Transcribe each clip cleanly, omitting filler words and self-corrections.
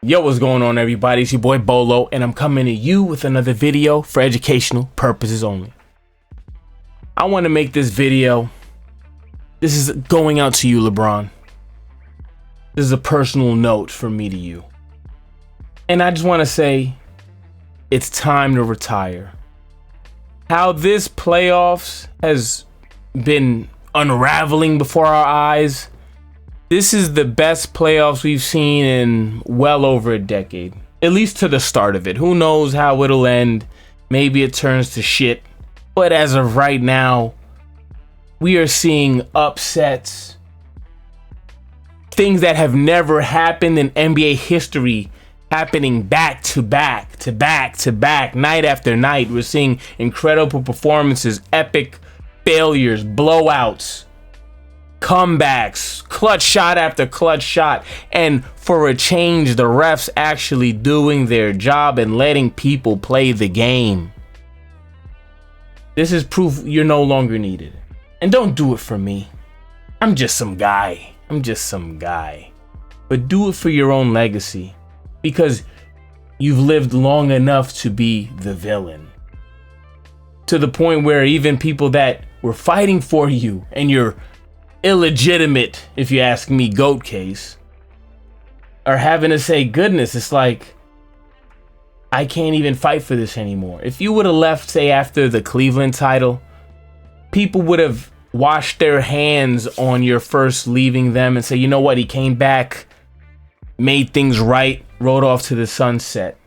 Yo, what's going on, everybody? It's your boy Bolo, and I'm coming to you with another video for educational purposes only. I want to make this video. This is going out to you, LeBron. This is a personal note from me to you. And I just want to say, it's time to retire. How this playoffs has been unraveling before our eyes. This is the best playoffs we've seen in well over a decade. At least to the start of it. Who knows how it'll end? Maybe it turns to shit. But as of right now, we are seeing upsets. Things that have never happened in NBA history happening back to back to back to back, night after night. We're seeing incredible performances, epic failures, blowouts, comebacks, clutch shot after clutch shot, and for a change, the refs actually doing their job and letting people play the game. This is proof you're no longer needed. And don't do it for me. I'm just some guy. But do it for your own legacy, because you've lived long enough to be the villain. To the point where even people that were fighting for you and your illegitimate, if you ask me, GOAT case, are having to say, goodness, it's like, I can't even fight for this anymore. If you would have left, say, after the Cleveland title, people would have washed their hands on your first leaving them and say, you know what, he came back, made things right, rode off to the sunset.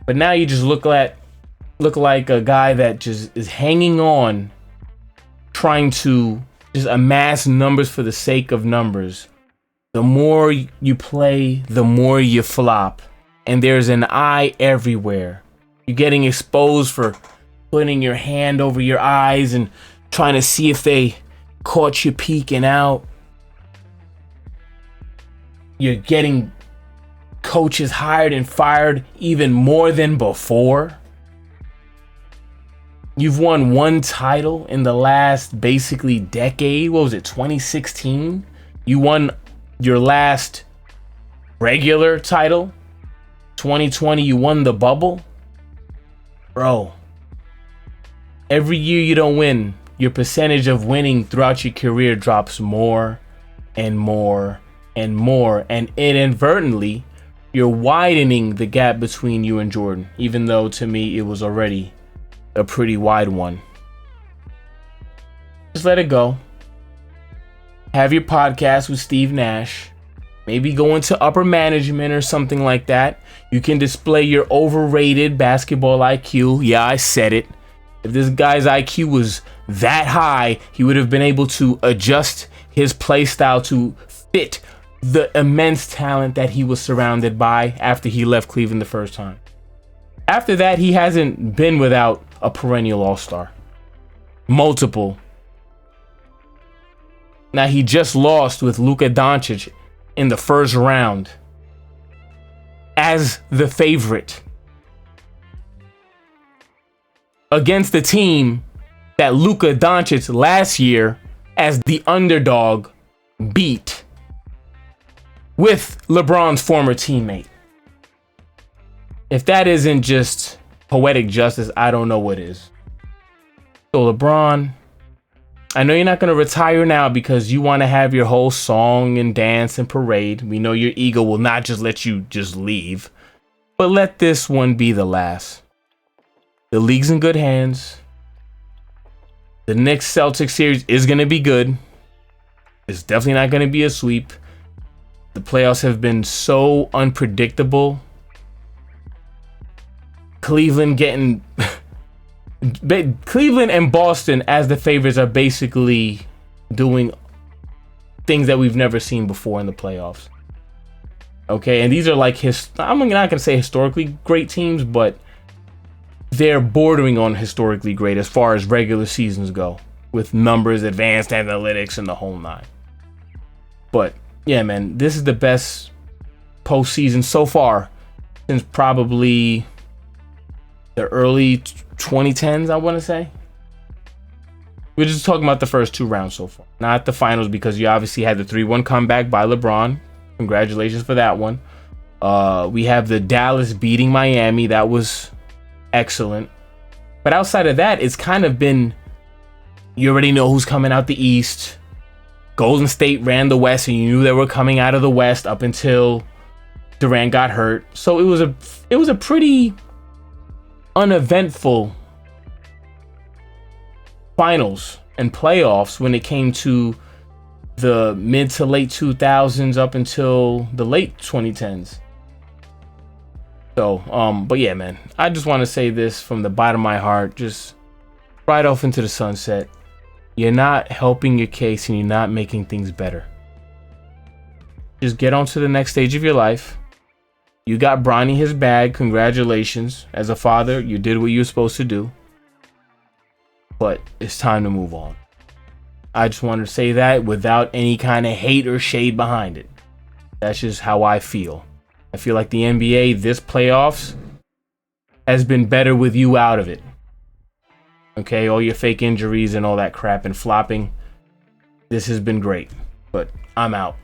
But now you just look like a guy that just is hanging on, trying to just amass numbers for the sake of numbers. The more you play, the more you flop. And there's an eye everywhere. You're getting exposed for putting your hand over your eyes and trying to see if they caught you peeking out. You're getting coaches hired and fired even more than before. You've won one title in the last basically decade. What was it, 2016? You won your last regular title. 2020, you won the bubble. Bro, every year you don't win, your percentage of winning throughout your career drops more and more and more. And inadvertently, you're widening the gap between you and Jordan, even though to me it was already a pretty wide one. Just let it go. Have your podcast with Steve Nash. Maybe go into upper management or something like that. You can display your overrated basketball IQ. Yeah, I said it. If this guy's IQ was that high, he would have been able to adjust his play style to fit the immense talent that he was surrounded by after he left Cleveland the first time. After that, he hasn't been without a perennial all-star. Multiple. Now, he just lost with Luka Doncic in the first round as the favorite against the team that Luka Doncic last year as the underdog beat with LeBron's former teammate. If that isn't just poetic justice, I don't know what is. So LeBron, I know you're not going to retire now because you want to have your whole song and dance and parade. We know your ego will not just let you just leave. But let this one be the last. The league's in good hands. The next Celtics series is going to be good. It's definitely not going to be a sweep. The playoffs have been so unpredictable. Cleveland getting... Cleveland and Boston as the favorites are basically doing things that we've never seen before in the playoffs. Okay, and these are like I'm not going to say historically great teams, but they're bordering on historically great as far as regular seasons go, with numbers, advanced analytics, and the whole nine. But yeah, man, this is the best postseason so far since probably the early 2010s, I want to say. We're just talking about the first two rounds so far, not the finals, because you obviously had the 3-1 comeback by LeBron. Congratulations for that one. We have the Dallas beating Miami. That was excellent. But outside of that, it's kind of been, you already know who's coming out the East. Golden State ran the West, and you knew they were coming out of the West up until Durant got hurt. So it was a pretty uneventful finals and playoffs when it came to the mid to late 2000s up until the late 2010s. So, but yeah, man, I just want to say this from the bottom of my heart, just right off into the sunset. You're not helping your case and you're not making things better. Just get on to the next stage of your life. You got Bronny his bag. Congratulations. As a father, you did what you were supposed to do. But it's time to move on. I just wanted to say that without any kind of hate or shade behind it. That's just how I feel. I feel like the NBA, this playoffs, has been better with you out of it. Okay, all your fake injuries and all that crap and flopping. This has been great, but I'm out.